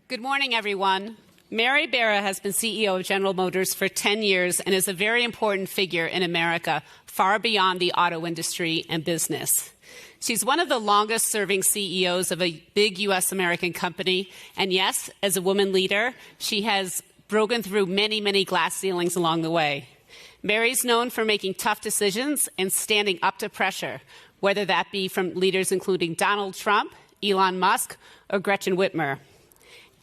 Good morning, everyone. Mary Barra has been CEO of General Motors for 10 years and is a very important figure in America, far beyond the auto industry and business. She's one of the longest-serving CEOs of a big U.S. American company, and yes, as a woman leader, she has broken through many, many glass ceilings along the way. Mary's known for making tough decisions and standing up to pressure, whether that be from leaders including Donald Trump, Elon Musk, or Gretchen Whitmer.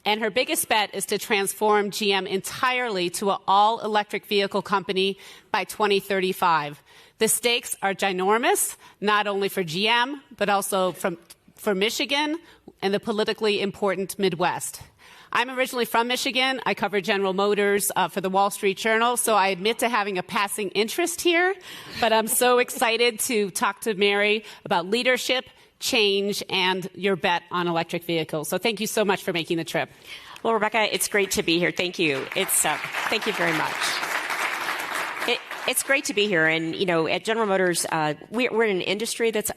And her biggest bet is to transform GM entirely to an all-electric vehicle company by 2035. The stakes are ginormous, not only for GM, but also for Michigan and the politically important Midwest. I'm originally from Michigan. I cover General Motors for the Wall Street Journal, so I admit to having a passing interest here. But I'm so excited to talk to Mary about leadership, change, and your bet on electric vehicles. So thank you so much for making the trip. Well, Rebecca, it's great to be here. Thank you. Thank you very much. It's great to be here. And, you know, at General Motors, we're in an industry that's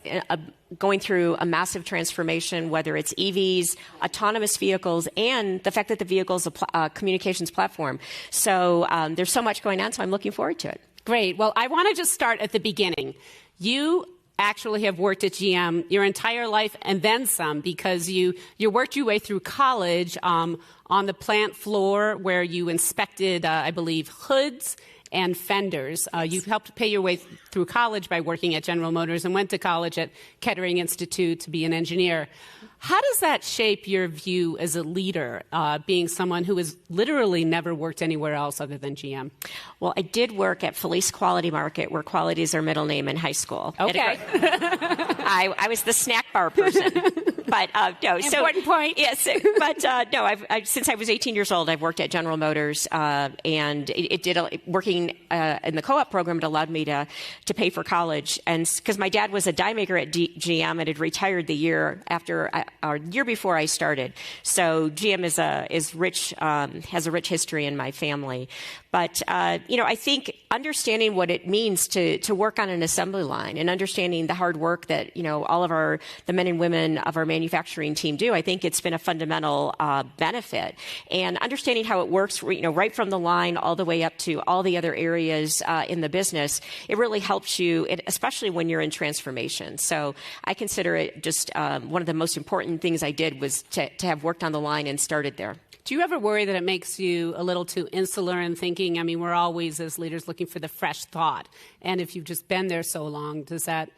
going through a massive transformation, whether it's EVs, autonomous vehicles, and the fact that the vehicle is a communications platform. So there's so much going on, so I'm looking forward to it. Great. Well, I want to just start at the beginning. You actually have worked at GM your entire life and then some, because you worked your way through college on the plant floor where you inspected, I believe, hoods and fenders. You helped pay your way through college by working at General Motors and went to college at Kettering Institute to be an engineer. How does that shape your view as a leader, being someone who has literally never worked anywhere else other than GM? Well, I did work at Felice Quality Market, where quality is our middle name in high school. Okay. I was the snack bar person. But no, important point. Yes, but no. Since I was 18 years old, I've worked at General Motors, and working in the co-op program. It allowed me to pay for college, and because my dad was a die maker at GM and had retired the year before I started. So GM is rich, has a rich history in my family. But I think understanding what it means to work on an assembly line and understanding the hard work that all of the men and women of our manufacturing team do, I think it's been a fundamental benefit. And understanding how it works, right from the line all the way up to all the other areas in the business, it really helps you, especially when you're in transformation. So I consider it just one of the most important things I did was to have worked on the line and started there. Do you ever worry that it makes you a little too insular in thinking? I mean, we're always, as leaders, looking for the fresh thought. And if you've just been there so long, does that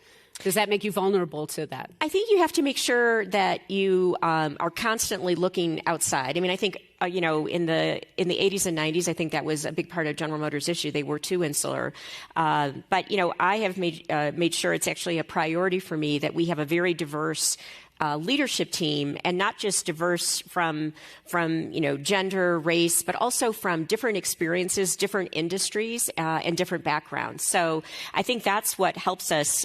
make you vulnerable to that? I think you have to make sure that you are constantly looking outside. I mean, I think, in the 80s and 90s, I think that was a big part of General Motors' issue. They were too insular. But, I have made sure it's actually a priority for me that we have a very diverse leadership team, and not just diverse from gender, race, but also from different experiences, different industries, and different backgrounds. So I think that's what helps us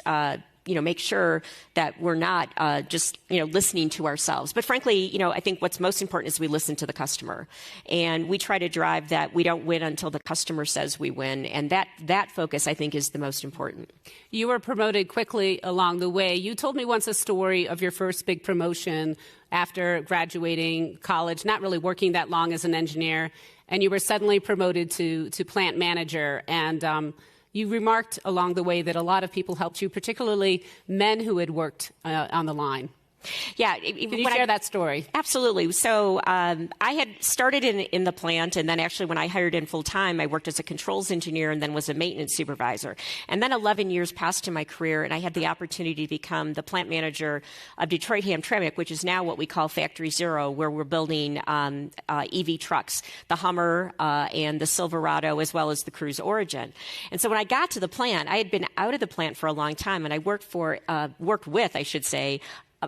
make sure that we're not just listening to ourselves. But frankly, I think what's most important is we listen to the customer, and we try to drive that we don't win until the customer says we win, and that focus, I think, is the most important. You were promoted quickly along the way. You told me once a story of your first big promotion after graduating college, not really working that long as an engineer, and you were suddenly promoted to plant manager. And you remarked along the way that a lot of people helped you, particularly men who had worked on the line. Yeah. Can you share that story? Absolutely. So I had started in the plant, and then actually when I hired in full-time, I worked as a controls engineer and then was a maintenance supervisor. And then 11 years passed in my career, and I had the opportunity to become the plant manager of Detroit-Hamtramck, which is now what we call Factory Zero, where we're building EV trucks, the Hummer and the Silverado, as well as the Cruise Origin. And so when I got to the plant, I had been out of the plant for a long time, and I worked with, I should say,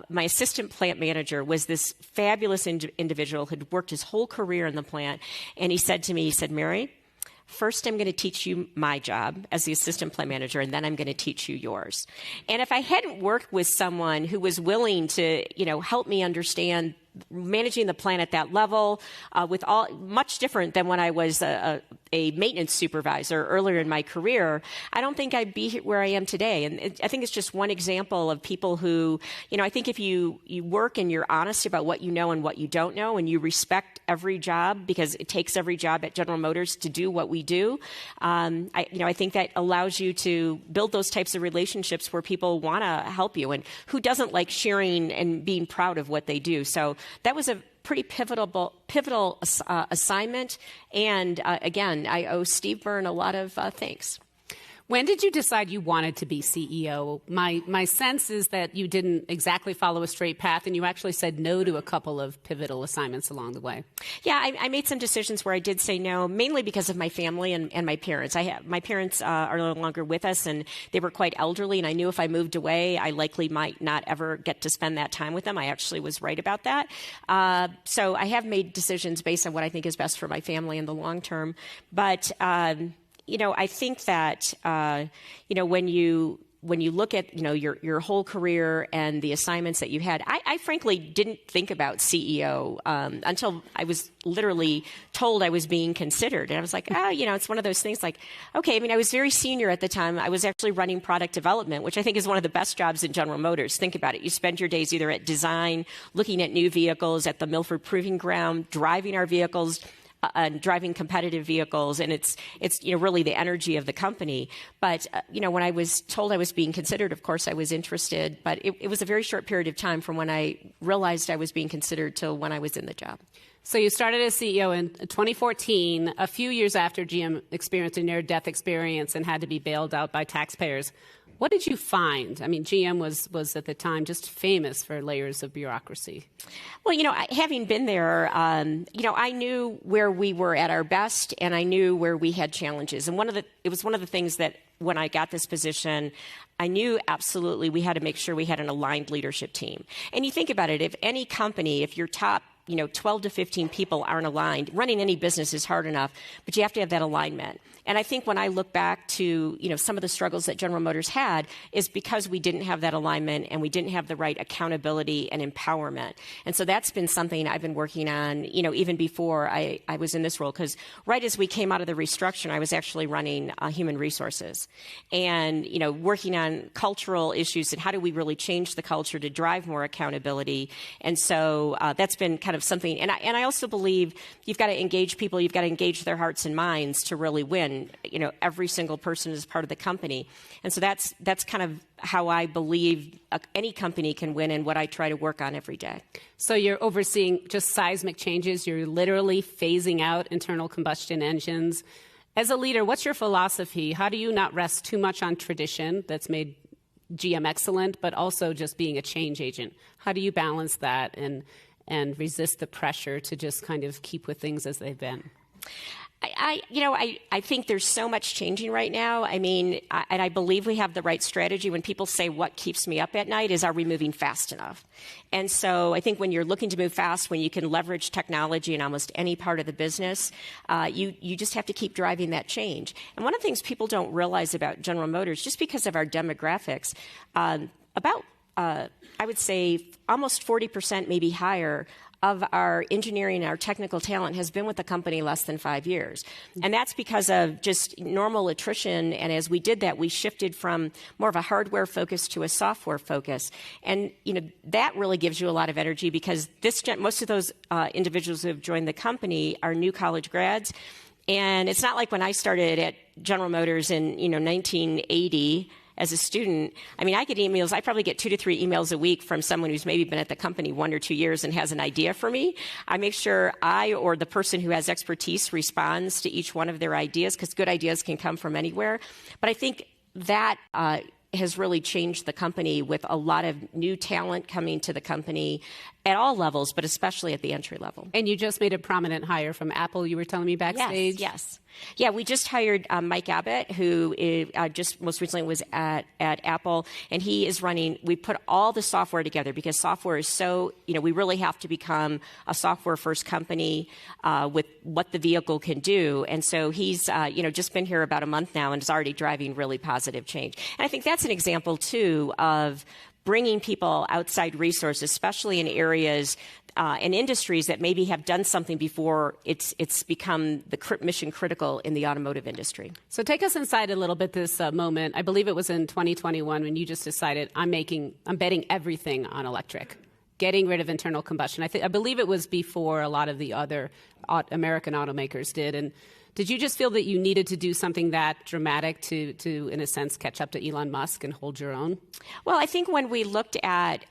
my assistant plant manager was this fabulous individual who had worked his whole career in the plant. And he said to me, Mary, first I'm going to teach you my job as the assistant plant manager, and then I'm going to teach you yours. And if I hadn't worked with someone who was willing to, help me understand managing the plant at that level, much different than when I was a maintenance supervisor earlier in my career, I don't think I'd be where I am today. And I think it's just one example of people who, I think if you work and you're honest about what you know and what you don't know, and you respect every job, because it takes every job at General Motors to do what we do, I think that allows you to build those types of relationships where people want to help you, and who doesn't like sharing and being proud of what they do. So that was a pretty pivotal assignment. And again, I owe Steve Byrne a lot of thanks. When did you decide you wanted to be CEO? My sense is that you didn't exactly follow a straight path, and you actually said no to a couple of pivotal assignments along the way. Yeah, I made some decisions where I did say no, mainly because of my family and my parents. My parents are no longer with us, and they were quite elderly, and I knew if I moved away, I likely might not ever get to spend that time with them. I actually was right about that. So I have made decisions based on what I think is best for my family in the long term. But I think that, when you look at, your whole career and the assignments that you had, I frankly didn't think about CEO until I was literally told I was being considered. And I was like, it's one of those things like, okay, I was very senior at the time. I was actually running product development, which I think is one of the best jobs in General Motors. Think about it. You spend your days either at design, looking at new vehicles, at the Milford Proving Ground, driving our vehicles, driving competitive vehicles, and it's really the energy of the company. But when I was told I was being considered, of course I was interested, but it was a very short period of time from when I realized I was being considered till when I was in the job. So you started as CEO in 2014, a few years after GM experienced a near-death experience and had to be bailed out by taxpayers. What did you find? GM was at the time just famous for layers of bureaucracy. Well, having been there, I knew where we were at our best, and I knew where we had challenges. And it was one of the things that when I got this position, I knew absolutely we had to make sure we had an aligned leadership team. And you think about it, if any company, if your top 12 to 15 people aren't aligned, running any business is hard enough, but you have to have that alignment. And I think when I look back to, some of the struggles that General Motors had is because we didn't have that alignment and we didn't have the right accountability and empowerment. And so that's been something I've been working on, even before I was in this role, because right as we came out of the restructuring, I was actually running human resources and, working on cultural issues and how do we really change the culture to drive more accountability. And so that's been kind of something. And I also believe you've got to engage people, you've got to engage their hearts and minds to really win. Every single person is part of the company. And so that's kind of how I believe any company can win and what I try to work on every day. So you're overseeing just seismic changes. You're literally phasing out internal combustion engines. As a leader, what's your philosophy? How do you not rest too much on tradition that's made GM excellent, but also just being a change agent? How do you balance that and resist the pressure to just kind of keep with things as they've been? I think there's so much changing right now. And I believe we have the right strategy. When people say what keeps me up at night is, are we moving fast enough? And so I think when you're looking to move fast, when you can leverage technology in almost any part of the business, you just have to keep driving that change. And one of the things people don't realize about General Motors, just because of our demographics, I would say almost 40%, maybe higher, of our engineering and our technical talent has been with the company less than 5 years. And that's because of just normal attrition. And as we did that, we shifted from more of a hardware focus to a software focus. And, that really gives you a lot of energy because most of those individuals who have joined the company are new college grads. And it's not like when I started at General Motors in, 1980, as a student, I get emails. I probably get 2 to 3 emails a week from someone who's maybe been at the company 1 or 2 years and has an idea for me. I make sure I or the person who has expertise responds to each one of their ideas because good ideas can come from anywhere. But I think that has really changed the company with a lot of new talent coming to the company at all levels, but especially at the entry level. And you just made a prominent hire from Apple, you were telling me backstage? Yes. Yeah, we just hired Mike Abbott, who just most recently was at Apple, and he is running, we put all the software together because software is so, we really have to become a software-first company with what the vehicle can do. And so he's, just been here about a month now and is already driving really positive change. And I think that's an example, too, of bringing people outside resources, especially in areas and industries that maybe have done something before it's become the mission critical in the automotive industry. So take us inside a little bit this moment. I believe it was in 2021 when you just decided I'm betting everything on electric, getting rid of internal combustion. I believe it was before a lot of the other American automakers did. And did you just feel that you needed to do something that dramatic to in a sense, catch up to Elon Musk and hold your own? Well, I think when we looked at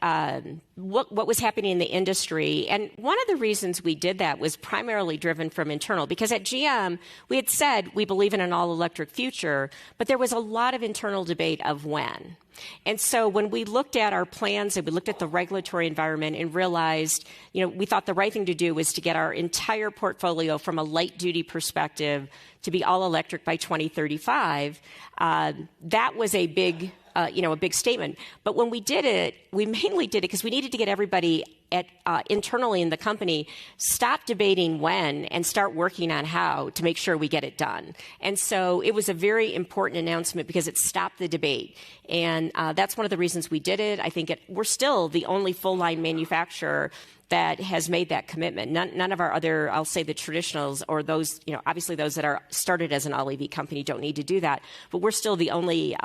what was happening in the industry, and one of the reasons we did that was primarily driven from internal, because at GM, we had said we believe in an all-electric future, but there was a lot of internal debate of when. And so when we looked at our plans and we looked at the regulatory environment and realized, we thought the right thing to do was to get our entire portfolio from a light-duty perspective to be all electric by 2035, that was a big statement. But when we did it, we mainly did it because we needed to get everybody internally in the company stop debating when and start working on how to make sure we get it done. And so it was a very important announcement because it stopped the debate. And that's one of the reasons we did it. I think we're still the only full-line manufacturer that has made that commitment. None of our other, I'll say the traditionals or those, obviously those that are started as an all-EV company don't need to do that. But we're still the only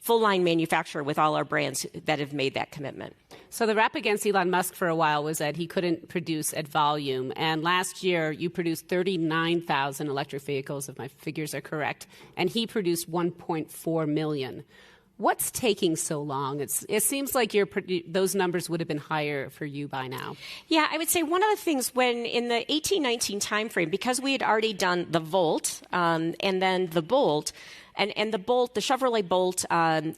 full-line manufacturer with all our brands that have made that commitment. So the rap against Elon Musk for a while was that he couldn't produce at volume. And last year, you produced 39,000 electric vehicles, if my figures are correct, and he produced 1.4 million. What's taking so long? It seems like those numbers would have been higher for you by now. Yeah, I would say one of the things when in the 18-19 timeframe, because we had already done the Volt and then the Bolt, and the Bolt, the Chevrolet Bolt,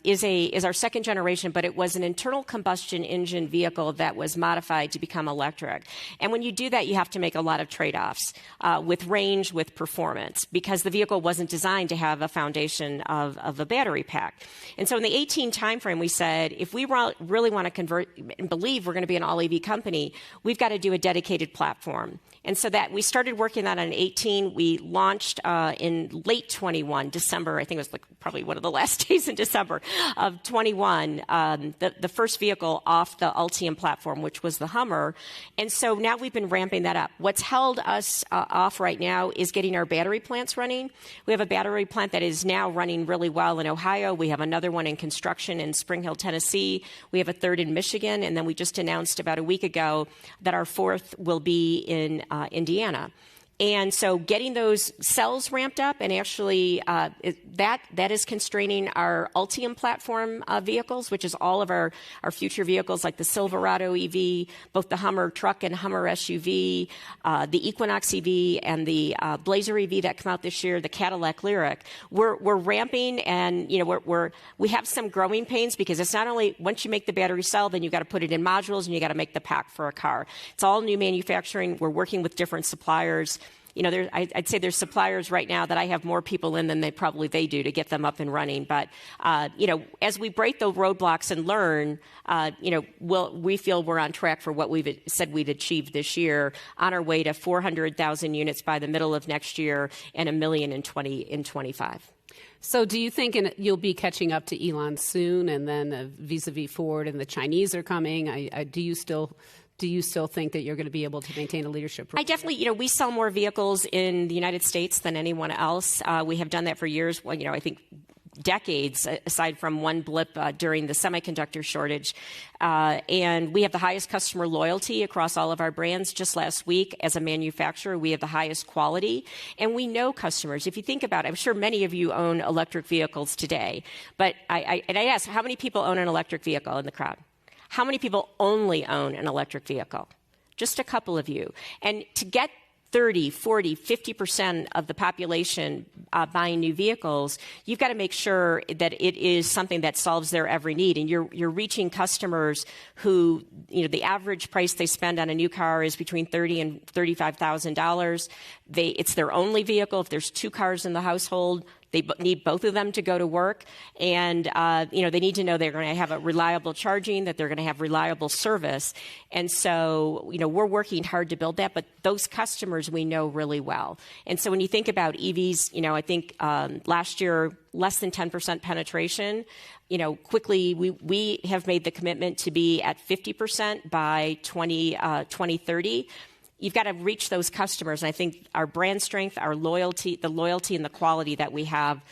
is our second generation, but it was an internal combustion engine vehicle that was modified to become electric. And when you do that, you have to make a lot of trade-offs with range, with performance, because the vehicle wasn't designed to have a foundation of a battery pack. And so in the 18 timeframe, we said, if we really want to convert and believe we're going to be an all-EV company, we've got to do a dedicated platform. And so that we started working on that in 18. We launched in late 21, December. I think it was probably one of the last days in December of 21, the first vehicle off the Ultium platform, which was the Hummer. And so now we've been ramping that up. What's held us off right now is getting our battery plants running. We have a battery plant that is now running really well in Ohio. We have another one in construction in Spring Hill, Tennessee. We have a third in Michigan. And then we just announced about a week ago that our fourth will be in Indiana. And so getting those cells ramped up and actually that is constraining our Ultium platform vehicles, which is all of our future vehicles like the Silverado EV, both the Hummer truck and Hummer SUV, the Equinox EV and the Blazer EV that come out this year, the Cadillac Lyriq. We're ramping and we have some growing pains because it's not only once you make the battery cell, then you got to put it in modules and you got to make the pack for a car. It's all new manufacturing. We're working with different suppliers. I'd say there's suppliers right now that I have more people in than they do to get them up and running. But, as we break the roadblocks and learn, we feel we're on track for what we've said we'd achieve this year, on our way to 400,000 units by the middle of next year and 1 million in 25. So do you think you'll be catching up to Elon soon, and then vis-a-vis Ford and the Chinese are coming? Do you still think that you're going to be able to maintain a leadership role? I definitely, we sell more vehicles in the United States than anyone else. We have done that for years. Well, I think decades, aside from one blip during the semiconductor shortage. And we have the highest customer loyalty across all of our brands. Just last week, as a manufacturer, we have the highest quality. And we know customers. If you think about it, I'm sure many of you own electric vehicles today. But I ask, how many people own an electric vehicle in the crowd? How many people only own an electric vehicle? Just a couple of you. And to get 30, 40, 50% of the population buying new vehicles, you've got to make sure that it is something that solves their every need. And you're reaching customers who, the average price they spend on a new car is between $30,000 and $35,000. It's their only vehicle. If there's 2 cars in the household, They need both of them to go to work, and they need to know they're going to have a reliable charging, that they're going to have reliable service. And so, we're working hard to build that, but those customers we know really well. And so when you think about EVs, I think last year, less than 10% penetration. Quickly, we have made the commitment to be at 50% by 2030. You've got to reach those customers. And I think our brand strength, our loyalty, the loyalty and the quality that we have,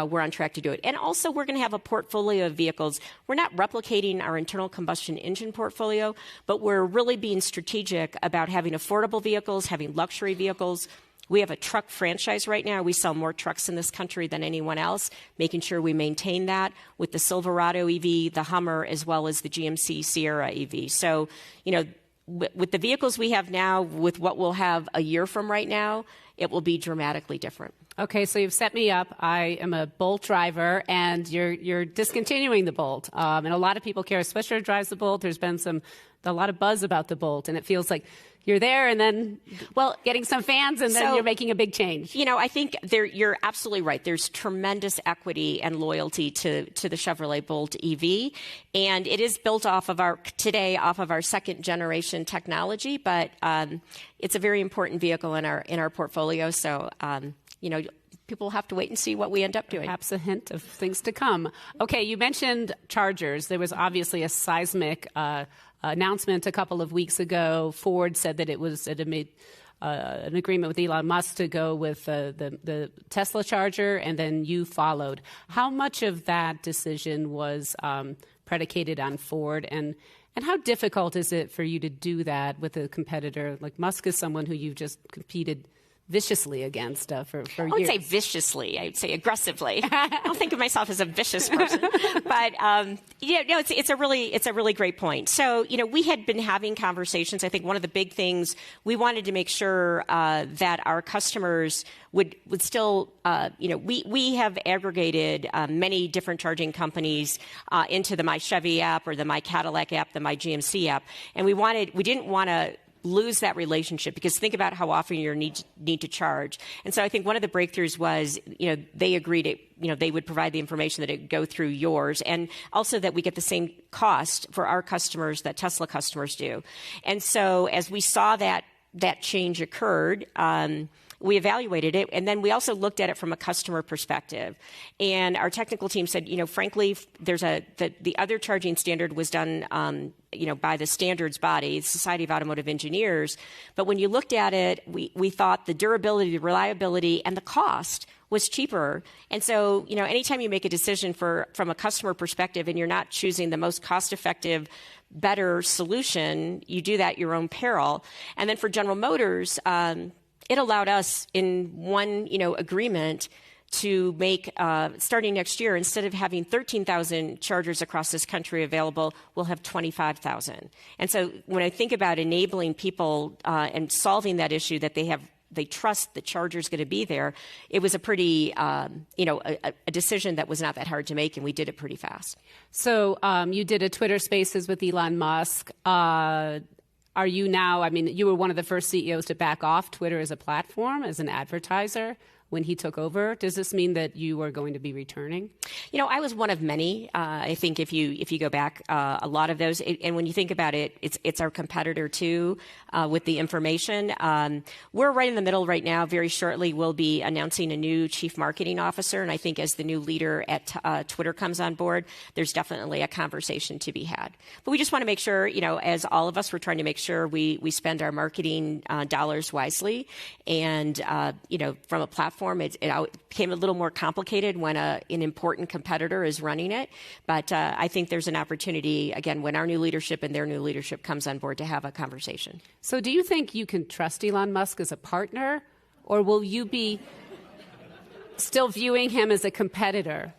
we're on track to do it. And also, we're going to have a portfolio of vehicles. We're not replicating our internal combustion engine portfolio, but we're really being strategic about having affordable vehicles, having luxury vehicles. We have a truck franchise right now. We sell more trucks in this country than anyone else, making sure we maintain that with the Silverado EV, the Hummer, as well as the GMC Sierra EV. So, with the vehicles we have now, with what we'll have a year from right now, it will be dramatically different. Okay, so you've set me up. I am a Bolt driver, and you're discontinuing the Bolt. And a lot of people care. Swisher drives the Bolt. There's been a lot of buzz about the Bolt, and it feels like you're there and then, getting some fans, and then you're making a big change. I think you're absolutely right. There's tremendous equity and loyalty to the Chevrolet Bolt EV, and it is built off of our second generation technology, but it's a very important vehicle in our portfolio. So, people have to wait and see what we end up doing. Perhaps a hint of things to come. Okay, you mentioned chargers. There was obviously a seismic announcement a couple of weeks ago. Ford said that it made an agreement with Elon Musk to go with the Tesla charger, and then you followed. How much of that decision was predicated on Ford, and how difficult is it for you to do that with a competitor? Like, Musk is someone who you've just competed viciously against for years. I wouldn't say viciously. I would say aggressively. I don't think of myself as a vicious person, but it's a really great point. So we had been having conversations. I think one of the big things we wanted to make sure that our customers would still we have aggregated many different charging companies into the My Chevy app or the My Cadillac app, the My GMC app, and we didn't want to lose that relationship, because think about how often you need to charge. And so I think one of the breakthroughs was, they agreed they would provide the information that it would go through yours, and also that we get the same cost for our customers that Tesla customers do. And so as we saw that change occurred, we evaluated it, and then we also looked at it from a customer perspective. And our technical team said, frankly, the other charging standard was done, by the standards body, the Society of Automotive Engineers. But when you looked at it, we thought the durability, the reliability, and the cost was cheaper. And so, anytime you make a decision from a customer perspective and you're not choosing the most cost-effective, better solution, you do that at your own peril. And then for General Motors, it allowed us in one, agreement to make, starting next year, instead of having 13,000 chargers across this country available, we'll have 25,000. And so when I think about enabling people and solving that issue that they trust the charger's going to be there, it was a pretty, a decision that was not that hard to make, and we did it pretty fast. So you did a Twitter Spaces with Elon Musk. Are you now, you were one of the first CEOs to back off Twitter as a platform, as an advertiser, when he took over. Does this mean that you are going to be returning? I was one of many. I think if you go back, a lot of those, and when you think about it, it's our competitor too, with the information. We're right in the middle right now. Very shortly, we'll be announcing a new chief marketing officer, and I think as the new leader at Twitter comes on board, there's definitely a conversation to be had. But we just want to make sure, as all of us, we're trying to make sure we spend our marketing dollars wisely, and from a platform. It became a little more complicated when an important competitor is running it. But I think there's an opportunity, again, when our new leadership and their new leadership comes on board, to have a conversation. So do you think you can trust Elon Musk as a partner, or will you be still viewing him as a competitor?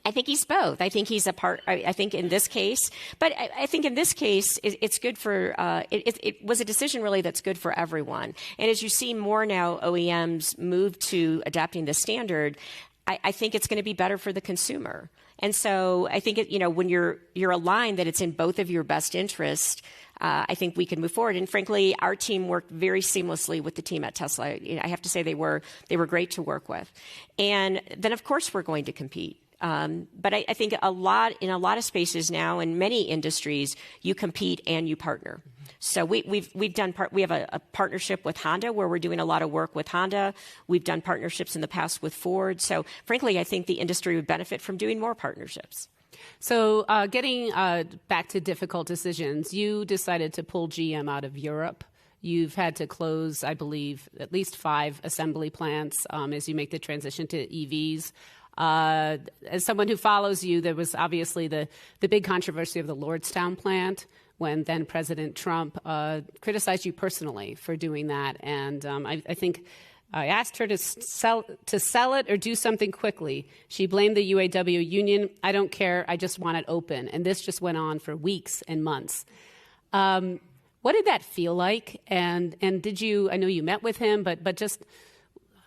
I think he's both. I think he's a part. I think in this case, but I think in this case, it's good for. It was a decision really that's good for everyone. And as you see more now, OEMs move to adapting the standard. I think it's going to be better for the consumer. And so I think, when you're aligned that it's in both of your best interest, I think we can move forward. And frankly, our team worked very seamlessly with the team at Tesla. I have to say they were great to work with. And then, of course, we're going to compete. But I think in a lot of spaces now, in many industries, you compete and you partner. So we have a partnership with Honda where we're doing a lot of work with Honda. We've done partnerships in the past with Ford. So frankly, I think the industry would benefit from doing more partnerships. So getting back to difficult decisions, you decided to pull GM out of Europe. You've had to close, I believe, at least 5 assembly plants as you make the transition to EVs. As someone who follows you, there was obviously the big controversy of the Lordstown plant when then President Trump criticized you personally for doing that. And I think I asked her to sell it or do something quickly. She blamed the UAW union. I don't care. I just want it open. And this just went on for weeks and months. What did that feel like? And did you, I know you met with him, but just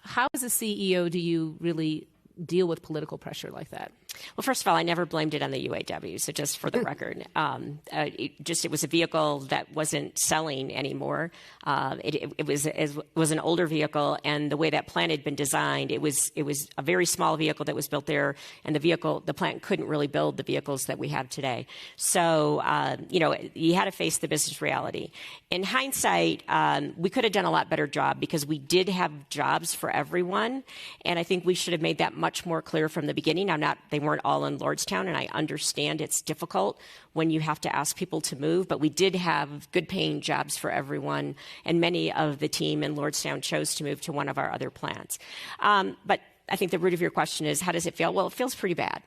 how as a CEO do you really deal with political pressure like that? Well, first of all, I never blamed it on the UAW. So just for the record, it was a vehicle that wasn't selling anymore. It was an older vehicle, and the way that plant had been designed, it was a very small vehicle that was built there, and the plant couldn't really build the vehicles that we have today. So you had to face the business reality. In hindsight, we could have done a lot better job because we did have jobs for everyone, and I think we should have made that much more clear from the beginning. They weren't all in Lordstown, and I understand it's difficult when you have to ask people to move, but we did have good-paying jobs for everyone, and many of the team in Lordstown chose to move to one of our other plants. But I think the root of your question is, how does it feel? Well, it feels pretty bad.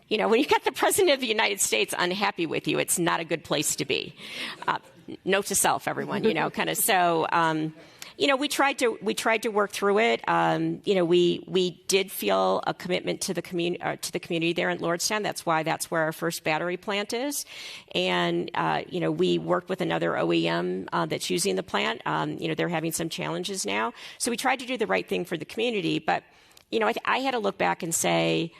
When you've got the President of the United States unhappy with you, it's not a good place to be. Note to self, everyone, kind of. So, we tried to work through it. We did feel a commitment to the community there in Lordstown. That's where our first battery plant is. And, we worked with another OEM that's using the plant. They're having some challenges now. So we tried to do the right thing for the community. But, I had to look back and say,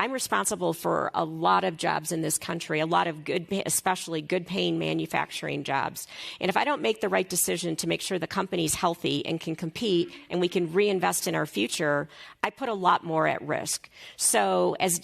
I'm responsible for a lot of jobs in this country, a lot of especially good-paying manufacturing jobs. And if I don't make the right decision to make sure the company's healthy and can compete and we can reinvest in our future, I put a lot more at risk. So as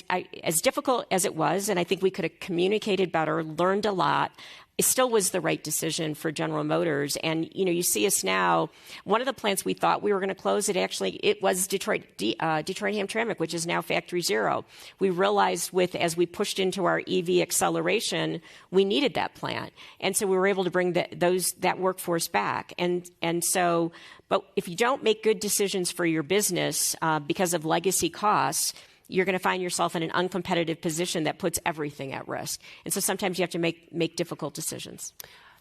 difficult as it was, and I think we could have communicated better, learned a lot, it still was the right decision for General Motors. And, you see us now, one of the plants we thought we were going to close, it was Detroit Hamtramck, which is now Factory Zero. We realized as we pushed into our EV acceleration, we needed that plant. And so we were able to bring that workforce back. But if you don't make good decisions for your business because of legacy costs, you're going to find yourself in an uncompetitive position that puts everything at risk. And so sometimes you have to make difficult decisions.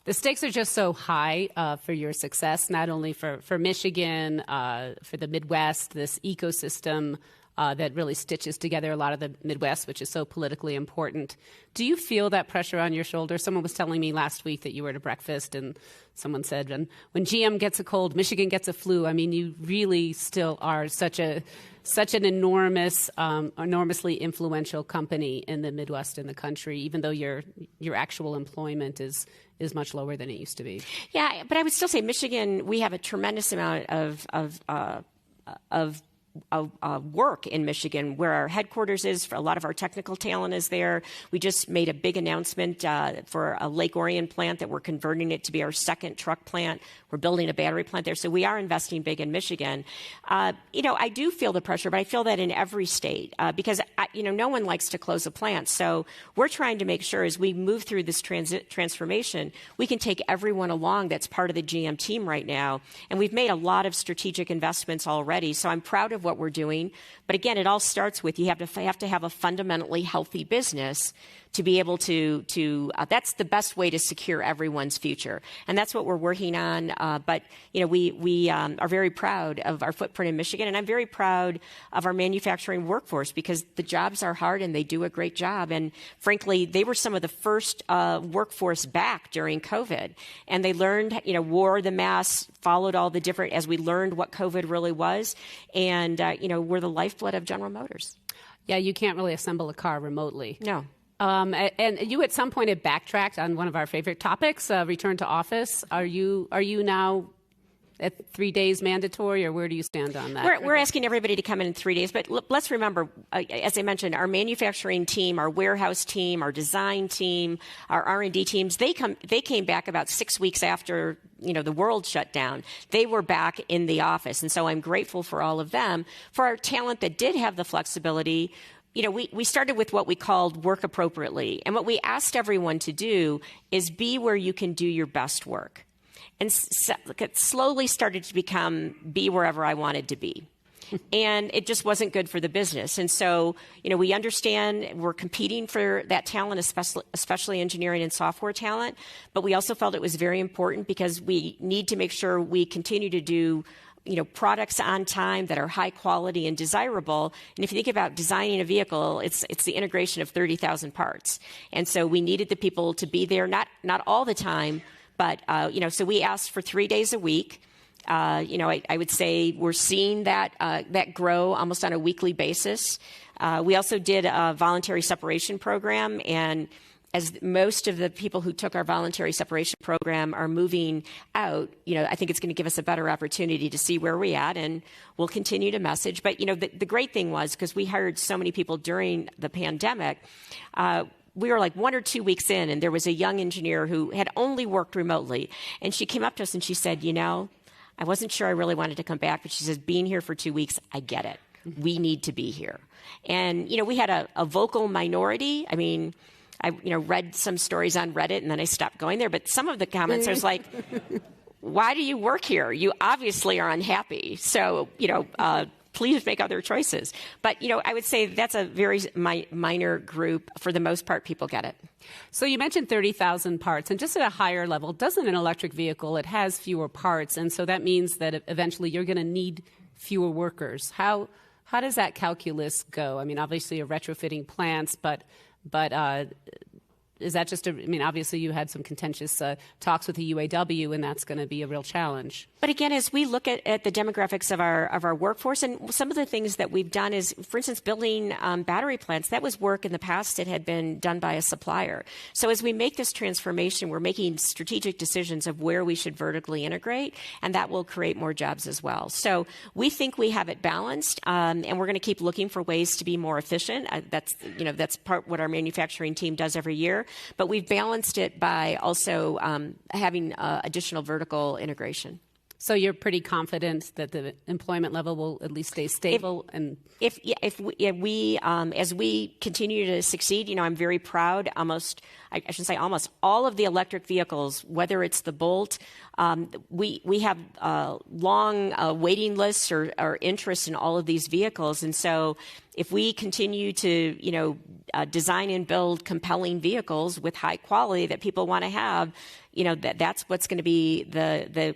The stakes are just so high for your success, not only for Michigan, for the Midwest, this ecosystem that really stitches together a lot of the Midwest, which is so politically important. Do you feel that pressure on your shoulders? Someone was telling me last week that you were at a breakfast and someone said, when GM gets a cold, Michigan gets a flu. I mean, you really still are such an enormously influential company in the Midwest in the country, even though your actual employment is much lower than it used to be. Yeah, but I would still say Michigan, we have a tremendous amount of work in Michigan, where our headquarters is. For a lot of our technical talent is there. We just made a big announcement for a Lake Orion plant that we're converting it to be our second truck plant. We're building a battery plant there. So we are investing big in Michigan. I do feel the pressure, but I feel that in every state because, no one likes to close a plant. So we're trying to make sure as we move through this transformation, we can take everyone along that's part of the GM team right now. And we've made a lot of strategic investments already. So I'm proud of what we're doing. But again, it all starts with you have to have a fundamentally healthy business to be able to that's the best way to secure everyone's future. And that's what we're working on. But we are very proud of our footprint in Michigan. And I'm very proud of our manufacturing workforce because the jobs are hard and they do a great job. And frankly, they were some of the first workforce back during COVID. And they learned, wore the mask, followed all the different, as we learned what COVID really was. And and we're the lifeblood of General Motors. Yeah, you can't really assemble a car remotely. No. And you at some point had backtracked on one of our favorite topics, return to office. Are you now at 3 days mandatory, or where do you stand on that? We're asking everybody to come in 3 days, but let's remember, as I mentioned, our manufacturing team, our warehouse team, our design team, our R&D teams, they came back about 6 weeks after the world shut down. They were back in the office, and so I'm grateful for all of them. For our talent that did have the flexibility, we started with what we called work appropriately. And what we asked everyone to do is be where you can do your best work. And it slowly started to become be wherever I wanted to be. And it just wasn't good for the business. And so, we understand we're competing for that talent, especially engineering and software talent. But we also felt it was very important because we need to make sure we continue to do products on time that are high quality and desirable. And if you think about designing a vehicle, it's the integration of 30,000 parts. And so we needed the people to be there, not all the time, but, so we asked for 3 days a week. I would say we're seeing that grow almost on a weekly basis. We also did a voluntary separation program, and as most of the people who took our voluntary separation program are moving out, I think it's going to give us a better opportunity to see where we're at, and we'll continue to message. But, the great thing was, because we hired so many people during the pandemic, we were like 1 or 2 weeks in, and there was a young engineer who had only worked remotely. And she came up to us and she said, I wasn't sure I really wanted to come back, but she says, being here for 2 weeks, I get it. We need to be here. And, we had a vocal minority. I mean, I read some stories on Reddit, and then I stopped going there. But some of the comments, I was like, why do you work here? You obviously are unhappy. So, please make other choices. But, I would say that's a very minor group. For the most part, people get it. So you mentioned 30,000 parts, and just at a higher level, doesn't an electric vehicle, it has fewer parts, and so that means that eventually you're going to need fewer workers. How does that calculus go? I mean, obviously you're retrofitting plants, but is that just obviously you had some contentious talks with the UAW, and that's going to be a real challenge. But again, as we look at the demographics of our workforce, and some of the things that we've done is, for instance, building battery plants, that was work in the past that had been done by a supplier. So as we make this transformation, we're making strategic decisions of where we should vertically integrate, and that will create more jobs as well. So we think we have it balanced, and we're going to keep looking for ways to be more efficient. That's part what our manufacturing team does every year. But we've balanced it by also having additional vertical integration. So you're pretty confident that the employment level will at least stay stable? If we as we continue to succeed, I'm very proud. I should say almost all of the electric vehicles, whether it's the Bolt, we have long waiting lists or interest in all of these vehicles, and so if we continue to design and build compelling vehicles with high quality that people want to have, that's what's going to be the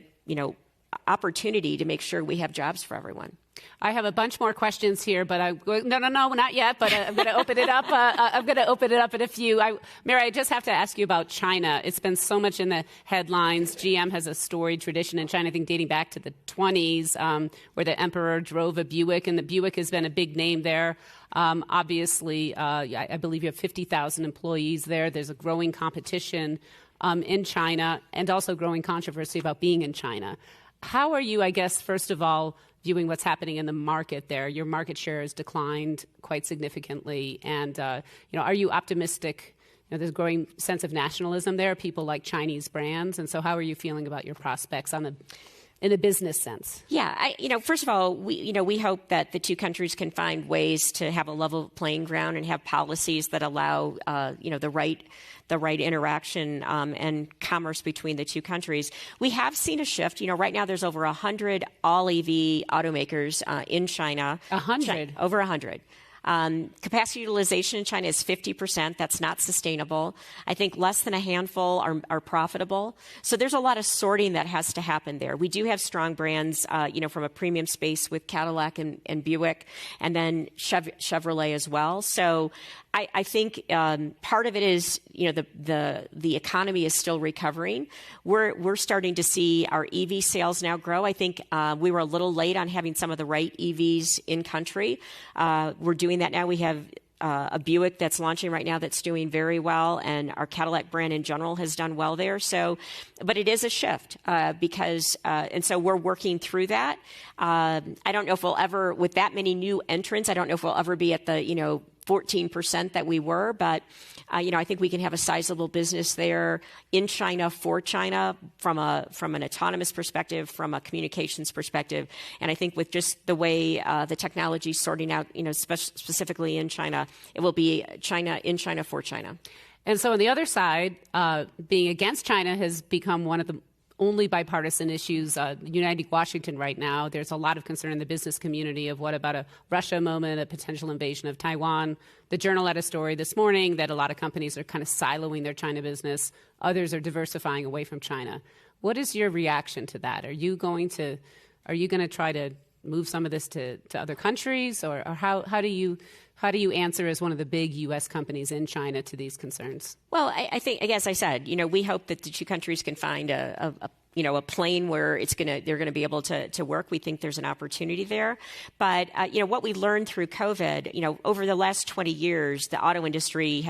opportunity to make sure we have jobs for everyone. I have a bunch more questions here, but no, not yet. But I'm going to open it up. I'm going to open it up in a few. Mary, I just have to ask you about China. It's been so much in the headlines. GM has a storied tradition in China, I think dating back to the 1920s, where the emperor drove a Buick, and the Buick has been a big name there. Obviously, I believe you have 50,000 employees there. There's a growing competition in China, and also growing controversy about being in China. How are you, I guess, first of all, viewing what's happening in the market there? Your market share has declined quite significantly. And, are you optimistic? There's a growing sense of nationalism there. People like Chinese brands. And so how are you feeling about your prospects in a business sense? Yeah, first of all, we hope that the two countries can find ways to have a level playing ground and have policies that allow, the right interaction and commerce between the two countries. We have seen a shift. Right now there's over 100 all-EV automakers in China. 100? Over 100. Capacity utilization in China is 50%. That's not sustainable. I think less than a handful are profitable. So there's a lot of sorting that has to happen there. We do have strong brands, from a premium space with Cadillac and Buick, and then Chevrolet as well. So I think part of it is, the economy is still recovering. We're starting to see our EV sales now grow. I think we were a little late on having some of the right EVs in country. We're doing that now. We have a Buick that's launching right now that's doing very well, and our Cadillac brand in general has done well there. So, but it is a shift and so we're working through that. I don't know if we'll ever, with that many new entrants, I don't know if we'll ever be at the 14% that we were, but I think we can have a sizable business there in China for China from an autonomous perspective, from a communications perspective, and I think with just the way the technology is sorting out, specifically in China, it will be China in China for China. And so on the other side, being against China has become one of the only bipartisan issues uniting Washington right now. There's a lot of concern in the business community of what about a Russia moment, a potential invasion of Taiwan. The Journal had a story this morning that a lot of companies are kind of siloing their China business. Others are diversifying away from China. What is your reaction to that? Are you going to try to move some of this to other countries, or how do you answer as one of the big U.S. companies in China to these concerns? Well, I think, as I said, we hope that the two countries can find a plane where they're gonna be able to work. We think there's an opportunity there. But what we learned through COVID, over the last 20 years, the auto industry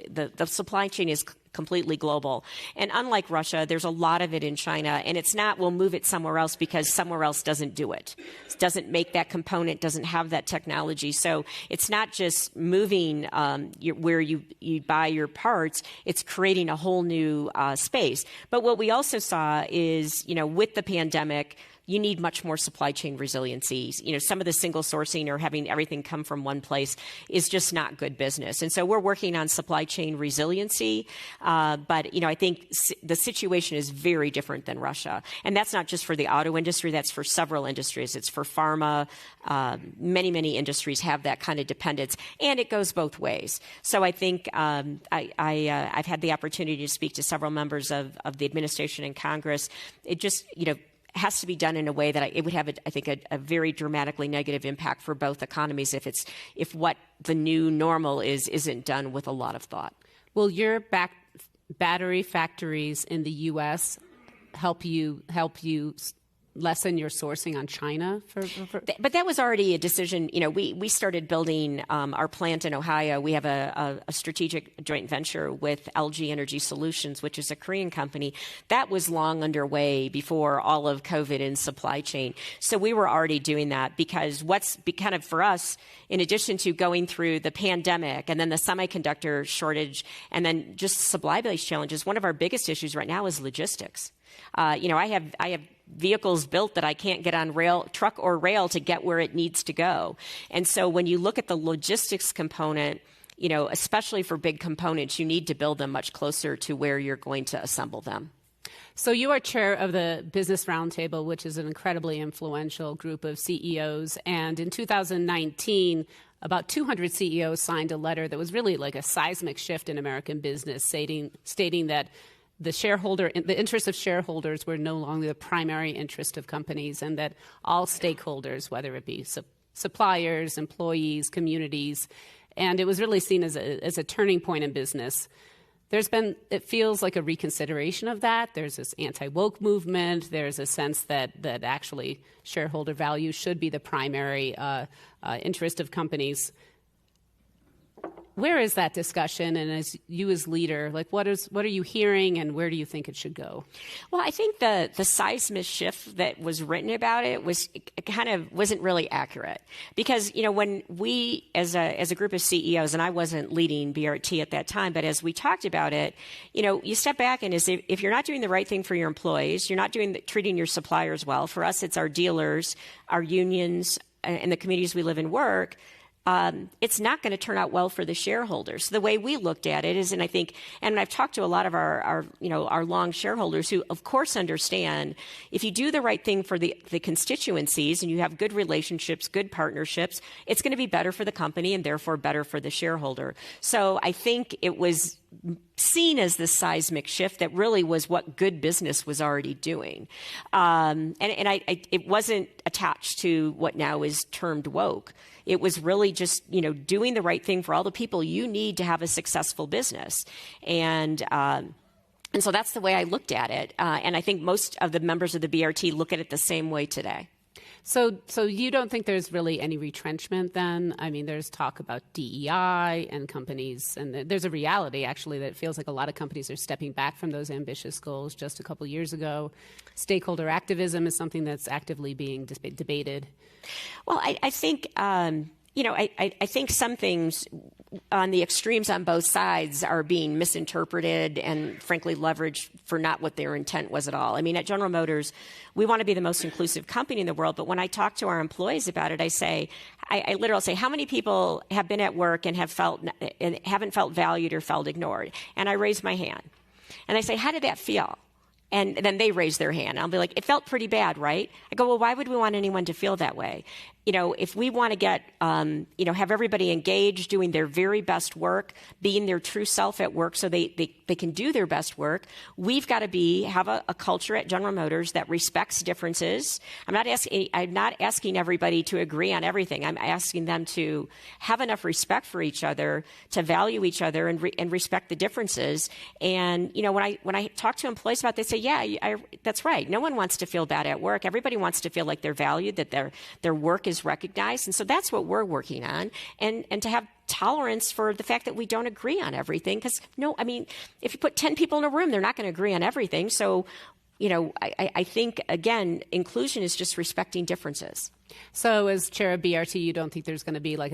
the supply chain is completely global. And unlike Russia, there's a lot of it in China, and it's not we'll move it somewhere else because somewhere else doesn't do it. Doesn't make that component, doesn't have that technology. So it's not just moving where you buy your parts, it's creating a whole new space. But what we also saw is, with the pandemic, you need much more supply chain resiliency. Some of the single sourcing or having everything come from one place is just not good business. And so we're working on supply chain resiliency. But, I think the situation is very different than Russia. And that's not just for the auto industry. That's for several industries. It's for pharma. Many industries have that kind of dependence. And it goes both ways. So I think I've had the opportunity to speak to several members of the administration and Congress. It just, has to be done in a way that it would have, I think, a very dramatically negative impact for both economies if what the new normal isn't done with a lot of thought. Will your battery factories in the U.S. help you lessen your sourcing on China? But that was already a decision. We started building our plant in Ohio. We have a strategic joint venture with LG Energy Solutions, which is a Korean company. That was long underway before all of COVID and supply chain. So we were already doing that because what's kind of for us, in addition to going through the pandemic and then the semiconductor shortage and then just supply-based challenges, one of our biggest issues right now is logistics. I have vehicles built that I can't get on truck or rail to get where it needs to go. And so when you look at the logistics component, especially for big components, you need to build them much closer to where you're going to assemble them. So you are chair of the Business Roundtable, which is an incredibly influential group of CEOs. And in 2019, about 200 CEOs signed a letter that was really like a seismic shift in American business, stating that the interests of shareholders were no longer the primary interest of companies, and that all stakeholders, whether it be suppliers, employees, communities, and it was really seen as a turning point in business. It feels like a reconsideration of that. There's this anti-woke movement. There's a sense that actually shareholder value should be the primary interest of companies. Where is that discussion? And as leader, what are you hearing, and where do you think it should go? Well, I think the seismic shift that was written about it kind of wasn't really accurate, because when we as a group of CEOs, and I wasn't leading BRT at that time, but as we talked about it, you step back and if you're not doing the right thing for your employees, you're not treating your suppliers well. For us, it's our dealers, our unions, and the communities we live and work. It's not going to turn out well for the shareholders. The way we looked at it is, and I've talked to a lot of our long shareholders who, of course, understand if you do the right thing for the constituencies and you have good relationships, good partnerships, it's going to be better for the company and therefore better for the shareholder. So I think it was seen as this seismic shift that really was what good business was already doing. It wasn't attached to what now is termed woke. It was really just, doing the right thing for all the people you need to have a successful business. And so that's the way I looked at it. And I think most of the members of the BRT look at it the same way today. So you don't think there's really any retrenchment then? I mean, there's talk about DEI and companies, and there's a reality, actually, that it feels like a lot of companies are stepping back from those ambitious goals just a couple years ago. Stakeholder activism is something that's actively being debated. Well, I think... I think some things on the extremes on both sides are being misinterpreted and, frankly, leveraged for not what their intent was at all. I mean, at General Motors, we want to be the most inclusive company in the world, but when I talk to our employees about it, I literally say, how many people have been at work and haven't felt valued or felt ignored? And I raise my hand. And I say, how did that feel? And then they raise their hand. I'll be like, it felt pretty bad, right? I go, well, why would we want anyone to feel that way? If we want to get, have everybody engaged, doing their very best work, being their true self at work so they can do their best work, we've got to have a culture at General Motors that respects differences. I'm not asking everybody to agree on everything. I'm asking them to have enough respect for each other, to value each other and respect the differences. And, when I talk to employees about it, they say, yeah, that's right. No one wants to feel bad at work. Everybody wants to feel like they're valued, that their work is recognized. And so that's what we're working on. And to have tolerance for the fact that we don't agree on everything. Because, if you put 10 people in a room, they're not going to agree on everything. So, I think, again, inclusion is just respecting differences. So as chair of BRT, you don't think there's going to be like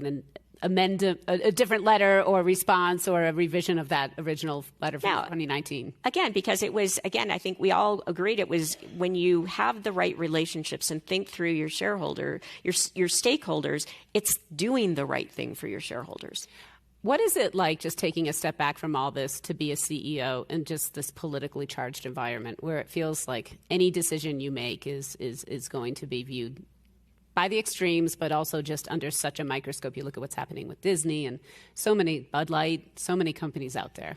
a different letter or response or a revision of that original letter from 2019? Again, because it was, I think we all agreed it was when you have the right relationships and think through your shareholder, your stakeholders, it's doing the right thing for your shareholders. What is it like just taking a step back from all this to be a CEO in just this politically charged environment where it feels like any decision you make is going to be viewed by the extremes, but also just under such a microscope? You look at what's happening with Disney and so many, Bud Light, so many companies out there.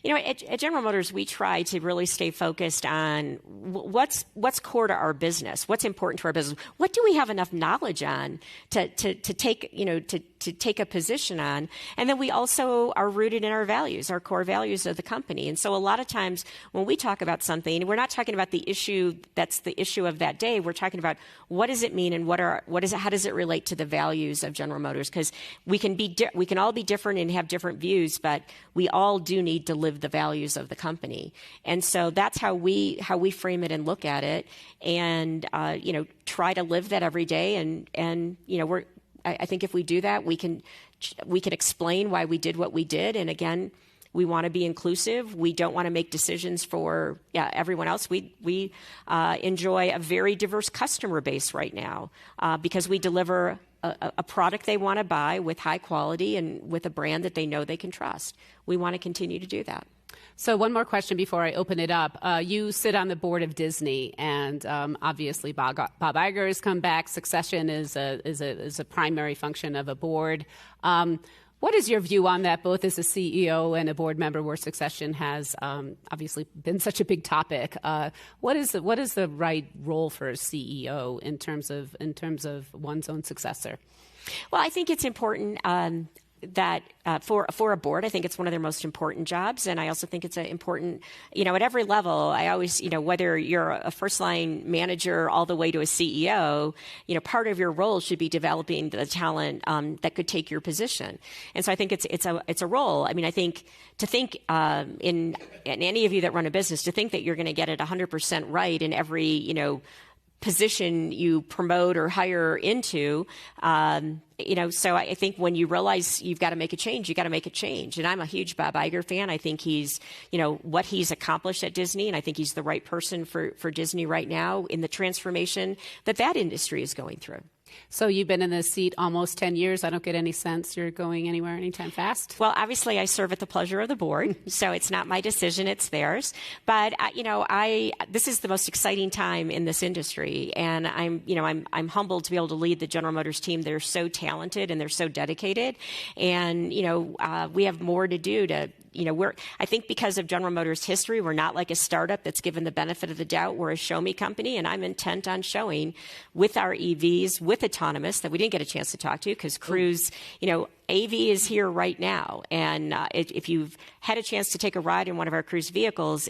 At General Motors, we try to really stay focused on what's core to our business, what's important to our business, what do we have enough knowledge on to take a position on, and then we also are rooted in our values, our core values of the company. And so a lot of times when we talk about something, we're not talking about the issue that's the issue of that day. We're talking about what does it mean and how does it relate to the values of General Motors? Because we can all be different and have different views, but we all do need to live the values of the company. And so that's how we frame it and look at it, and try to live that every day. And I think if we do that, we can explain why we did what we did. And again, we want to be inclusive. We don't want to make decisions for everyone else. We enjoy a very diverse customer base right now because we deliver a product they want to buy with high quality and with a brand that they know they can trust. We want to continue to do that. So one more question before I open it up. You sit on the board of Disney, and obviously Bob Iger has come back. Succession is a primary function of a board. What is your view on that, both as a CEO and a board member, where succession has obviously been such a big topic? What is the right role for a CEO in terms of one's own successor? Well, I think it's important that for a board, I think it's one of their most important jobs. And I also think it's important, at every level. I always, whether you're a first line manager all the way to a CEO, part of your role should be developing the talent that could take your position. And so I think it's a role. I mean, I think to think in any of you that run a business, to think that you're going to get it 100% right in every, position you promote or hire into, so I think when you realize you've got to make a change, you got to make a change. And I'm a huge Bob Iger fan. I think he's, what he's accomplished at Disney, and I think he's the right person for Disney right now in the transformation that industry is going through. So you've been in this seat almost 10 years. I don't get any sense you're going anywhere anytime fast. Well, obviously, I serve at the pleasure of the board, so it's not my decision; it's theirs. But this is the most exciting time in this industry, and I'm humbled to be able to lead the General Motors team. They're so talented and they're so dedicated, and we have more to do to I think because of General Motors' history, we're not like a startup that's given the benefit of the doubt. We're a show-me company, and I'm intent on showing with our EVs, with autonomous, that we didn't get a chance to talk to because Cruise, AV is here right now. And if you've had a chance to take a ride in one of our Cruise vehicles,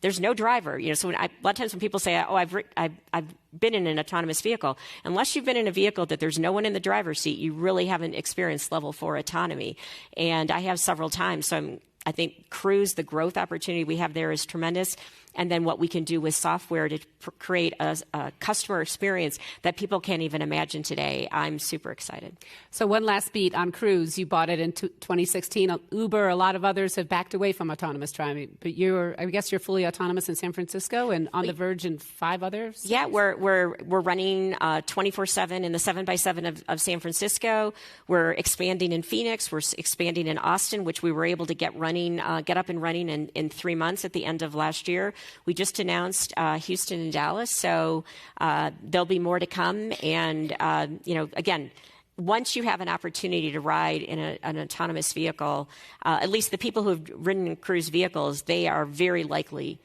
there's no driver. So a lot of times when people say, "Oh, I've been in an autonomous vehicle," unless you've been in a vehicle that there's no one in the driver's seat, you really haven't experienced level 4 autonomy. And I have several times. So I think Cruise, the growth opportunity we have there is tremendous. And then what we can do with software to create a customer experience that people can't even imagine today. I'm super excited. So one last beat on Cruise. You bought it in 2016. Uber, a lot of others have backed away from autonomous driving. But I guess you're fully autonomous in San Francisco and on the verge in 5 others? Yeah, we're running 24/7 in the 7x7 of San Francisco. We're expanding in Phoenix. We're expanding in Austin, which we were able to get up and running in 3 months at the end of last year. We just announced Houston and Dallas, so there'll be more to come. And, again, once you have an opportunity to ride in an autonomous vehicle, at least the people who have ridden in Cruise vehicles, they are very likely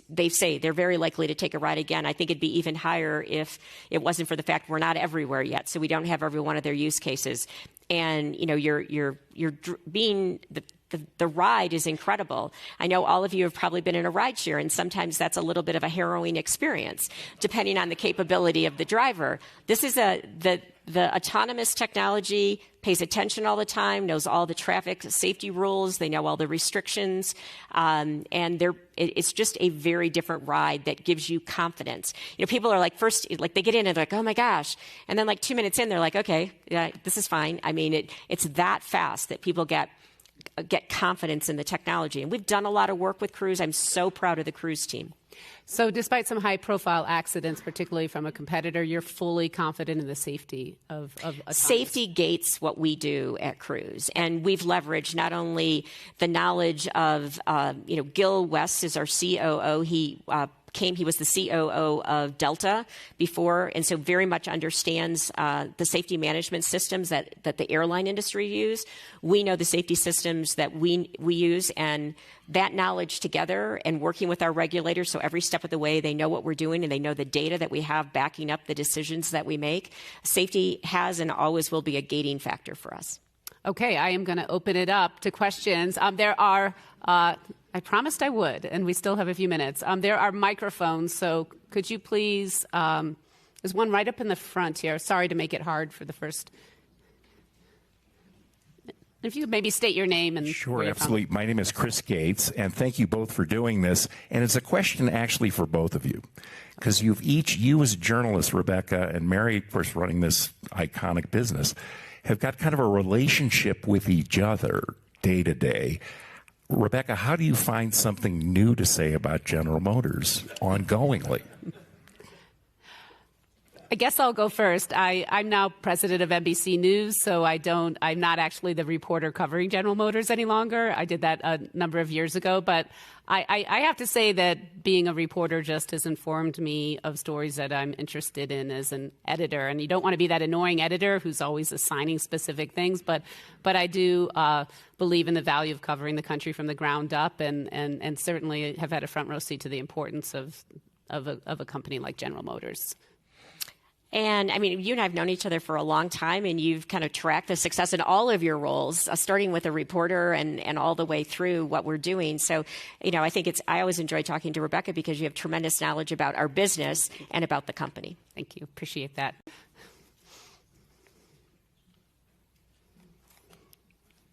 they say they're very likely to take a ride again. I think it'd be even higher if it wasn't for the fact we're not everywhere yet, so we don't have every one of their use cases. And, you're being the ride is incredible. I know all of you have probably been in a rideshare, and sometimes that's a little bit of a harrowing experience, depending on the capability of the driver. This is the autonomous technology pays attention all the time, knows all the traffic safety rules, they know all the restrictions, and it's just a very different ride that gives you confidence. People are first, they get in and they're like, oh my gosh, and then 2 minutes in, they're like, okay, yeah, this is fine. I mean, it's that fast that people get confidence in the technology. And we've done a lot of work with Cruise. I'm so proud of the Cruise team. So despite some high-profile accidents, particularly from a competitor, you're fully confident in the safety of autonomous? Safety gates what we do at Cruise. And we've leveraged not only the knowledge of, Gil West is our COO. He was the COO of Delta before, and so very much understands the safety management systems that the airline industry use. We know the safety systems that we use, and that knowledge together and working with our regulators, so every step of the way they know what we're doing and they know the data that we have backing up the decisions that we make. Safety has and always will be a gating factor for us. Okay, I am going to open it up to questions. There are... I promised I would, and we still have a few minutes. There are microphones, so could you please, there's one right up in the front here. Sorry to make it hard for the first. If you could maybe state your name and Sure, absolutely. My name is Chris Gates, and thank you both for doing this. And it's a question actually for both of you, because you as a journalist, Rebecca, and Mary, of course, running this iconic business, have got kind of a relationship with each other day to day. Rebecca, how do you find something new to say about General Motors ongoingly? I guess I'll go first. I'm now president of NBC News, so I'm not actually the reporter covering General Motors any longer. I did that a number of years ago, but I have to say that being a reporter just has informed me of stories that I'm interested in as an editor. And you don't want to be that annoying editor who's always assigning specific things, but I do believe in the value of covering the country from the ground up, and certainly have had a front row seat to the importance of a company like General Motors. And I mean, you and I have known each other for a long time, and you've kind of tracked the success in all of your roles, starting with a reporter and all the way through what we're doing. So, I think I always enjoy talking to Rebecca because you have tremendous knowledge about our business and about the company. Thank you. Appreciate that.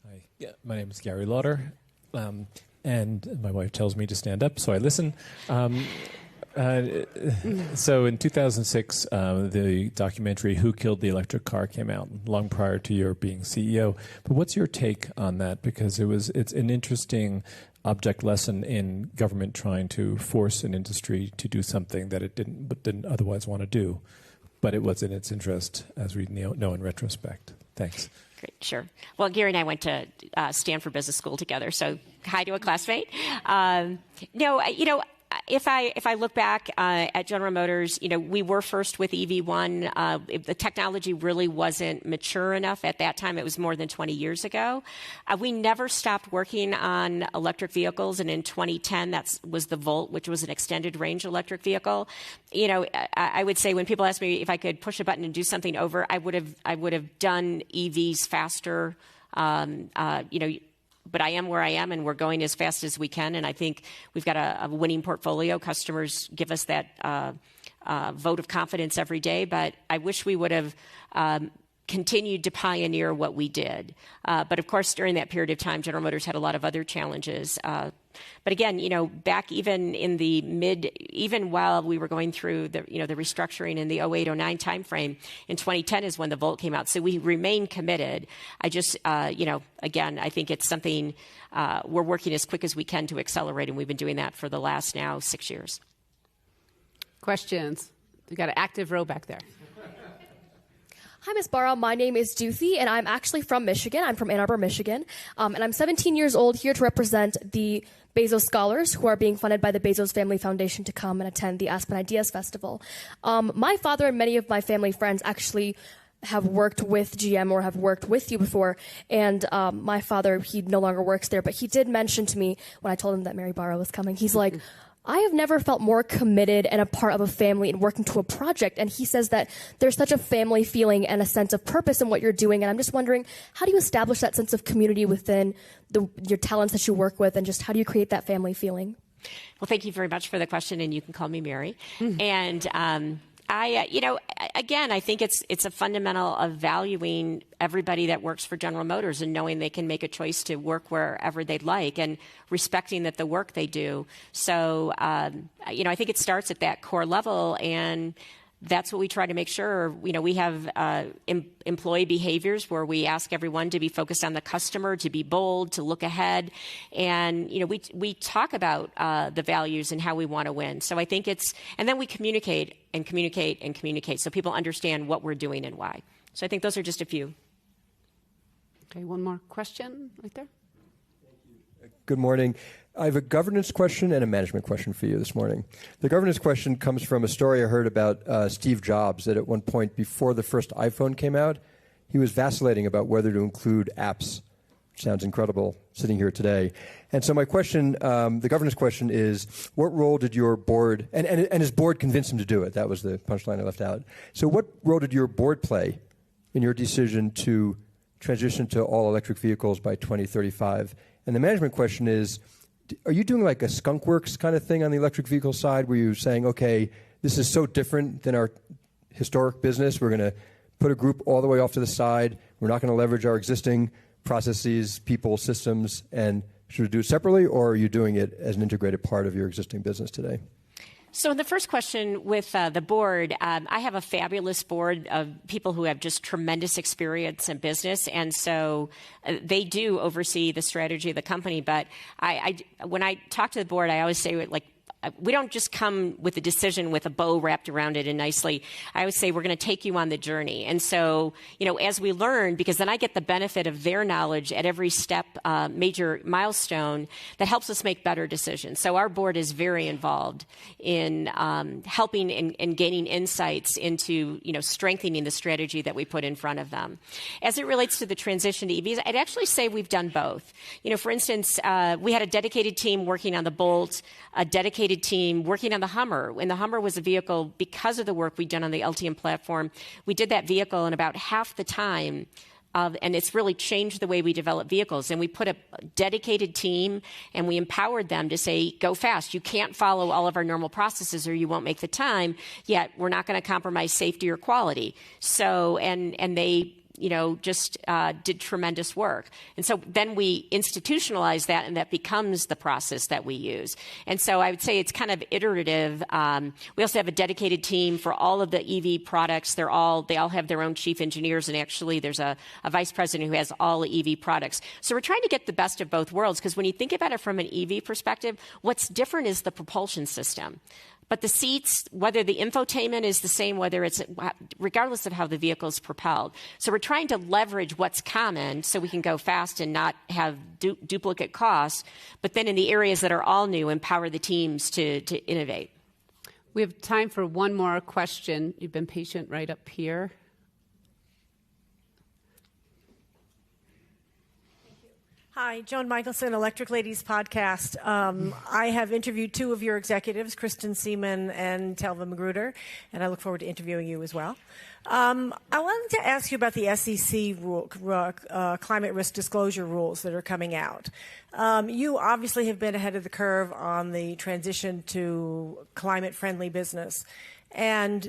Hi. Yeah, my name is Gary Lauder, and my wife tells me to stand up, so I listen. So in 2006, the documentary Who Killed the Electric Car came out, long prior to your being CEO. But what's your take on that? Because it's an interesting object lesson in government trying to force an industry to do something that it didn't otherwise want to do. But it was in its interest, as we know in retrospect. Thanks. Great, sure. Well, Gary and I went to Stanford Business School together, so hi to a classmate. if I look back at General Motors, we were first with EV1. The technology really wasn't mature enough at that time. It was more than 20 years ago. We never stopped working on electric vehicles, and in 2010, that was the Volt, which was an extended range electric vehicle. I would say when people ask me if I could push a button and do something over, I would have done EVs faster. But I am where I am, and we're going as fast as we can. And I think we've got a winning portfolio. Customers give us that vote of confidence every day. But I wish we would have continued to pioneer what we did. But of course, during that period of time, General Motors had a lot of other challenges. But again, back even in the even while we were going through the restructuring in the 08-09 timeframe, in 2010 is when the Volt came out. So we remain committed. I just, again, I think it's something we're working as quick as we can to accelerate, and we've been doing that for the last now 6 years. Questions? We've got an active row back there. Hi, Ms. Barra. My name is Duthie, and I'm actually from Michigan. I'm from Ann Arbor, Michigan. And I'm 17 years old, here to represent the Bezos scholars who are being funded by the Bezos Family Foundation to come and attend the Aspen Ideas Festival. My father and many of my family friends actually have worked with GM or have worked with you before. And my father, he no longer works there, but he did mention to me when I told him that Mary Barra was coming, he's like, I have never felt more committed and a part of a family and working to a project. And he says that there's such a family feeling and a sense of purpose in what you're doing. And I'm just wondering, how do you establish that sense of community within your talents that you work with, and just how do you create that family feeling? Well, thank you very much for the question, and you can call me Mary. And again, I think it's a fundamental of valuing everybody that works for General Motors and knowing they can make a choice to work wherever they'd like and respecting that the work they do. So, I think it starts at that core level, and that's what we try to make sure. We have employee behaviors where we ask everyone to be focused on the customer, to be bold, to look ahead. And, we talk about the values and how we want to win. So I think and then we communicate and communicate and communicate so people understand what we're doing and why. So I think those are just a few. Okay, one more question right there. Good morning. I have a governance question and a management question for you this morning. The governance question comes from a story I heard about Steve Jobs, that at one point before the first iPhone came out, he was vacillating about whether to include apps, which sounds incredible sitting here today. And so my question, the governance question is, what role did your board, and his board convinced him to do it. That was the punchline I left out. So what role did your board play in your decision to transition to all electric vehicles by 2035? And the management question is, are you doing like a skunk works kind of thing on the electric vehicle side where you're saying, okay, this is so different than our historic business, we're going to put a group all the way off to the side, we're not going to leverage our existing processes, people, systems, and should we do it separately, or are you doing it as an integrated part of your existing business today? So the first question with the board, I have a fabulous board of people who have just tremendous experience in business, and so they do oversee the strategy of the company. But when I talk to the board, I always say, like, we don't just come with a decision with a bow wrapped around it and nicely. I always say we're going to take you on the journey. And so, as we learn, because then I get the benefit of their knowledge at every step, major milestone, that helps us make better decisions. So our board is very involved in helping and gaining insights into, strengthening the strategy that we put in front of them. As it relates to the transition to EVs, I'd actually say we've done both. For instance, we had a dedicated team working on the Bolt, a dedicated team working on the Hummer. When the Hummer was a vehicle, because of the work we'd done on the Ultium platform, we did that vehicle in about half the time. And it's really changed the way we develop vehicles. And we put a dedicated team, and we empowered them to say, go fast. You can't follow all of our normal processes or you won't make the time, yet we're not going to compromise safety or quality. So, and they just did tremendous work. And so then we institutionalize that, and that becomes the process that we use. And so I would say it's kind of iterative. We also have a dedicated team for all of the EV products. They all have their own chief engineers, and actually there's a vice president who has all the EV products. So we're trying to get the best of both worlds, because when you think about it from an EV perspective, what's different is the propulsion system. But the seats, whether the infotainment is the same, whether it's regardless of how the vehicle is propelled. So we're trying to leverage what's common so we can go fast and not have duplicate costs. But then in the areas that are all new, empower the teams to innovate. We have time for one more question. You've been patient right up here. Hi, Joan Michelson, Electric Ladies Podcast. I have interviewed two of your executives, Kristen Seaman and Telva Magruder, and I look forward to interviewing you as well. I wanted to ask you about the SEC climate risk disclosure rules that are coming out. You obviously have been ahead of the curve on the transition to climate-friendly business. And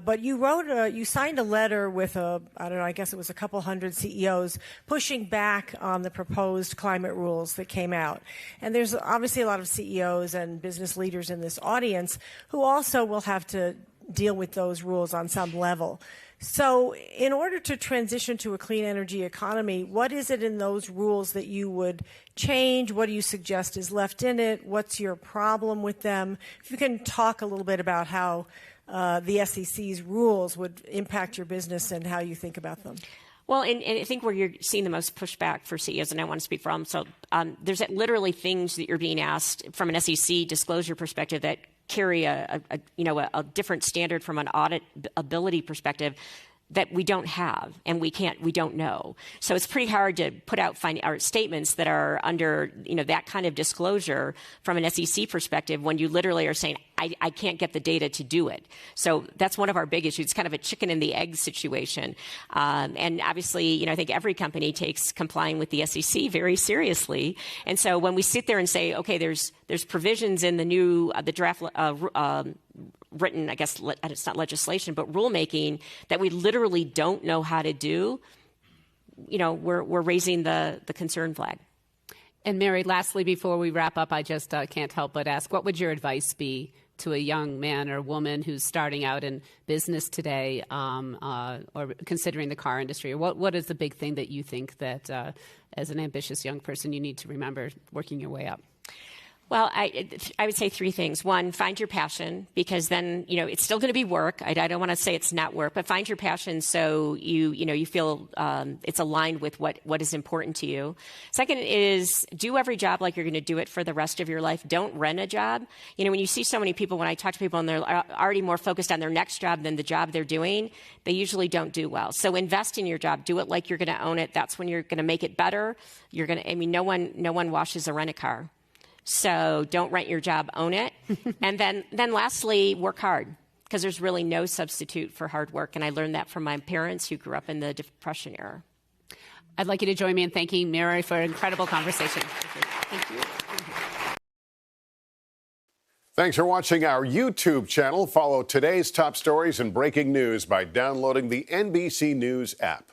but you signed a letter with I guess it was a couple hundred CEOs pushing back on the proposed climate rules that came out. And there's obviously a lot of CEOs and business leaders in this audience who also will have to deal with those rules on some level. So in order to transition to a clean energy economy, what is it in those rules that you would change? What do you suggest is left in it? What's your problem with them? If you can talk a little bit about how the SEC's rules would impact your business and how you think about them. Well, and I think where you're seeing the most pushback for CEOs, and I want to speak for them, so there's literally things that you're being asked from an SEC disclosure perspective that carry a different standard from an auditability perspective that we don't have and we don't know. So it's pretty hard to put out our statements that are under that kind of disclosure from an SEC perspective when you literally are saying, I can't get the data to do it. So that's one of our big issues. It's kind of a chicken and the egg situation. And obviously, I think every company takes complying with the SEC very seriously. And so when we sit there and say, okay, there's provisions in the draft written, I guess it's not legislation, but rulemaking that we literally don't know how to do, we're raising the concern flag. And Mary, lastly, before we wrap up, I just can't help but ask, what would your advice be to a young man or woman who's starting out in business today or considering the car industry? Or what is the big thing that you think that as an ambitious young person you need to remember working your way up? Well, I would say three things. One, find your passion, because then, it's still going to be work. I don't want to say it's not work, but find your passion so you feel it's aligned with what is important to you. Second is do every job like you're going to do it for the rest of your life. Don't rent a job. When you see so many people, when I talk to people and they're already more focused on their next job than the job they're doing, they usually don't do well. So invest in your job. Do it like you're going to own it. That's when you're going to make it better. No one washes a rent-a-car. So don't rent your job, own it. And then lastly, work hard, because there's really no substitute for hard work. And I learned that from my parents who grew up in the Depression era. I'd like you to join me in thanking Mary for an incredible conversation. Thank you. Thanks for watching our YouTube channel. Follow today's top stories and breaking news by downloading the NBC News app.